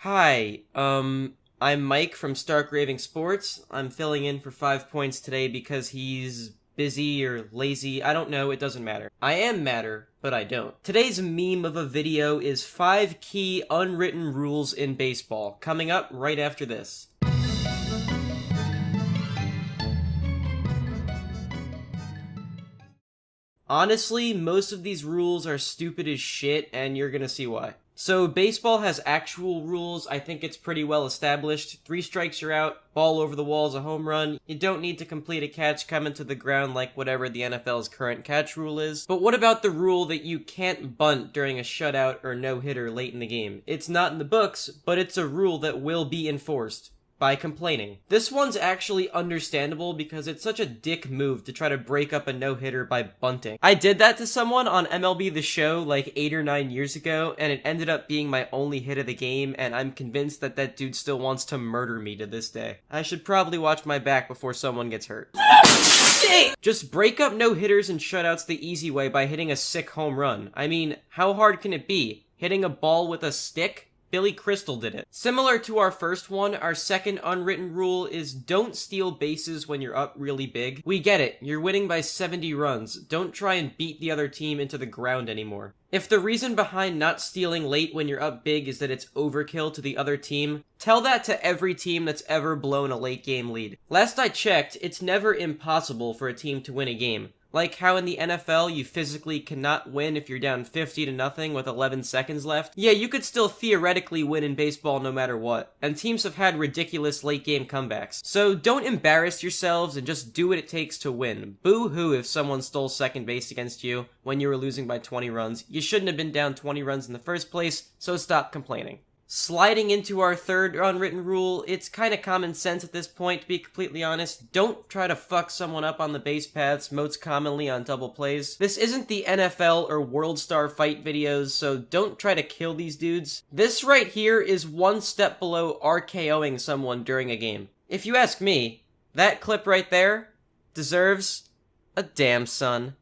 Hi, I'm Mike from Stark Raving Sports. I'm filling in for 5 points today because he's busy or lazy. I don't know, it doesn't matter. I am matter, but I don't. Today's meme of a video is 5 key unwritten rules in baseball, coming up right after this. Honestly, most of these rules are stupid as shit, and you're gonna see why. So, baseball has actual rules. I think it's pretty well established. 3 strikes, you're out. Ball over the wall is a home run. You don't need to complete a catch coming to the ground like whatever the NFL's current catch rule is. But what about the rule that you can't bunt during a shutout or no-hitter late in the game? It's not in the books, but it's a rule that will be enforced. By complaining. This one's actually understandable because it's such a dick move to try to break up a no-hitter by bunting. I did that to someone on MLB The Show like 8 or 9 years ago, and it ended up being my only hit of the game, and I'm convinced that that dude still wants to murder me to this day. I should probably watch my back before someone gets hurt. Just break up no-hitters and shutouts the easy way by hitting a sick home run. I mean, how hard can it be? Hitting a ball with a stick? Billy Crystal did it. Similar to our first one, our second unwritten rule is don't steal bases when you're up really big. We get it, you're winning by 70 runs. Don't try and beat the other team into the ground anymore. If the reason behind not stealing late when you're up big is that it's overkill to the other team, tell that to every team that's ever blown a late game lead. Last I checked, it's never impossible for a team to win a game. Like how in the NFL you physically cannot win if you're down 50-0 with 11 seconds left. Yeah, you could still theoretically win in baseball no matter what, and teams have had ridiculous late game comebacks. So don't embarrass yourselves and just do what it takes to win. Boo-hoo if someone stole second base against you when you were losing by 20 runs. You shouldn't have been down 20 runs in the first place, so stop complaining. Sliding into our third unwritten rule, it's kinda common sense at this point, to be completely honest. Don't try to fuck someone up on the base paths, most commonly on double plays. This isn't the NFL or World Star Fight videos, so don't try to kill these dudes. This right here is one step below RKOing someone during a game. If you ask me, that clip right there deserves a damn son.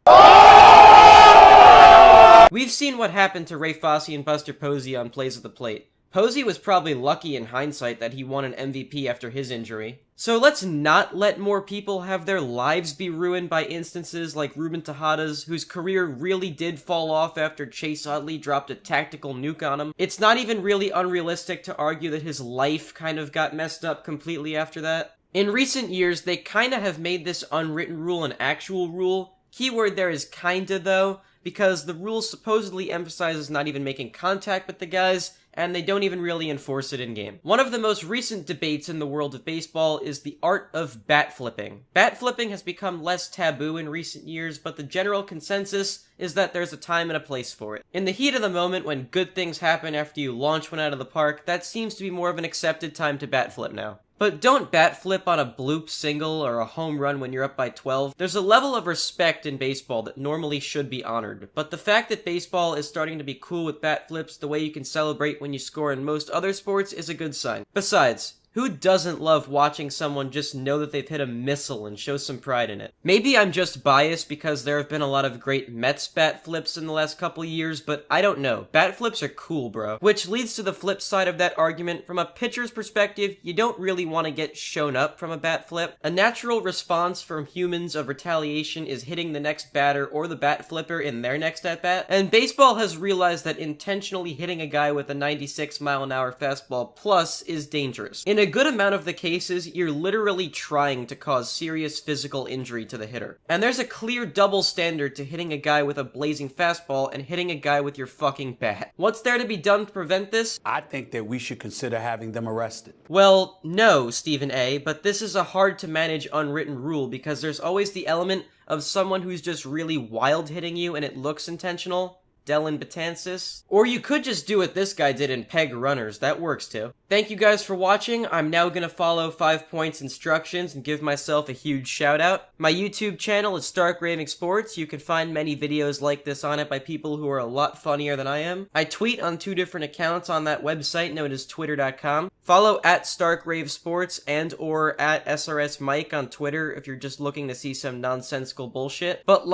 We've seen what happened to Ray Fosse and Buster Posey on plays at the plate. Posey was probably lucky in hindsight that he won an MVP after his injury. So let's not let more people have their lives be ruined by instances like Ruben Tejada's, whose career really did fall off after Chase Utley dropped a tactical nuke on him. It's not even really unrealistic to argue that his life kind of got messed up completely after that. In recent years, they kinda have made this unwritten rule an actual rule. Keyword there is kinda though, because the rule supposedly emphasizes not even making contact with the guys, and they don't even really enforce it in-game. One of the most recent debates in the world of baseball is the art of bat flipping. Bat flipping has become less taboo in recent years, but the general consensus is that there's a time and a place for it. In the heat of the moment, when good things happen after you launch one out of the park, that seems to be more of an accepted time to bat flip now. But don't bat flip on a bloop single or a home run when you're up by 12. There's a level of respect in baseball that normally should be honored, but the fact that baseball is starting to be cool with bat flips the way you can celebrate when you score in most other sports is a good sign. Besides, who doesn't love watching someone just know that they've hit a missile and show some pride in it? Maybe I'm just biased because there have been a lot of great Mets bat flips in the last couple years, but I don't know. Bat flips are cool, bro. Which leads to the flip side of that argument. From a pitcher's perspective, you don't really want to get shown up from a bat flip. A natural response from humans of retaliation is hitting the next batter or the bat flipper in their next at-bat, and baseball has realized that intentionally hitting a guy with a 96-mile-an-hour fastball plus is dangerous. In a good amount of the cases, you're literally trying to cause serious physical injury to the hitter. And there's a clear double standard to hitting a guy with a blazing fastball and hitting a guy with your fucking bat. What's there to be done to prevent this? I think that we should consider having them arrested. Well, no, Stephen A., but this is a hard-to-manage unwritten rule because there's always the element of someone who's just really wild hitting you and it looks intentional. Dellin Betances. Or you could just do what this guy did and peg runners. That works too. Thank you guys for watching. I'm now gonna follow 5 points instructions and give myself a huge shout out. My YouTube channel is Stark Raving Sports. You can find many videos like this on it by people who are a lot funnier than I am. I tweet on 2 different accounts on that website known as twitter.com. Follow at Stark Rave Sports and or at SRS Mike on Twitter if you're just looking to see some nonsensical bullshit. But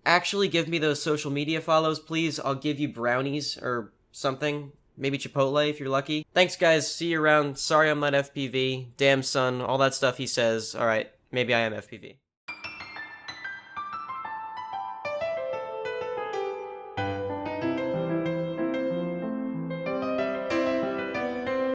actually give me those social media follows, please. I'll give you brownies or something. maybe Chipotle if you're lucky. Thanks, guys. See you around. Sorry I'm not FPV. Damn, son. All that stuff he says. Alright, maybe I am FPV.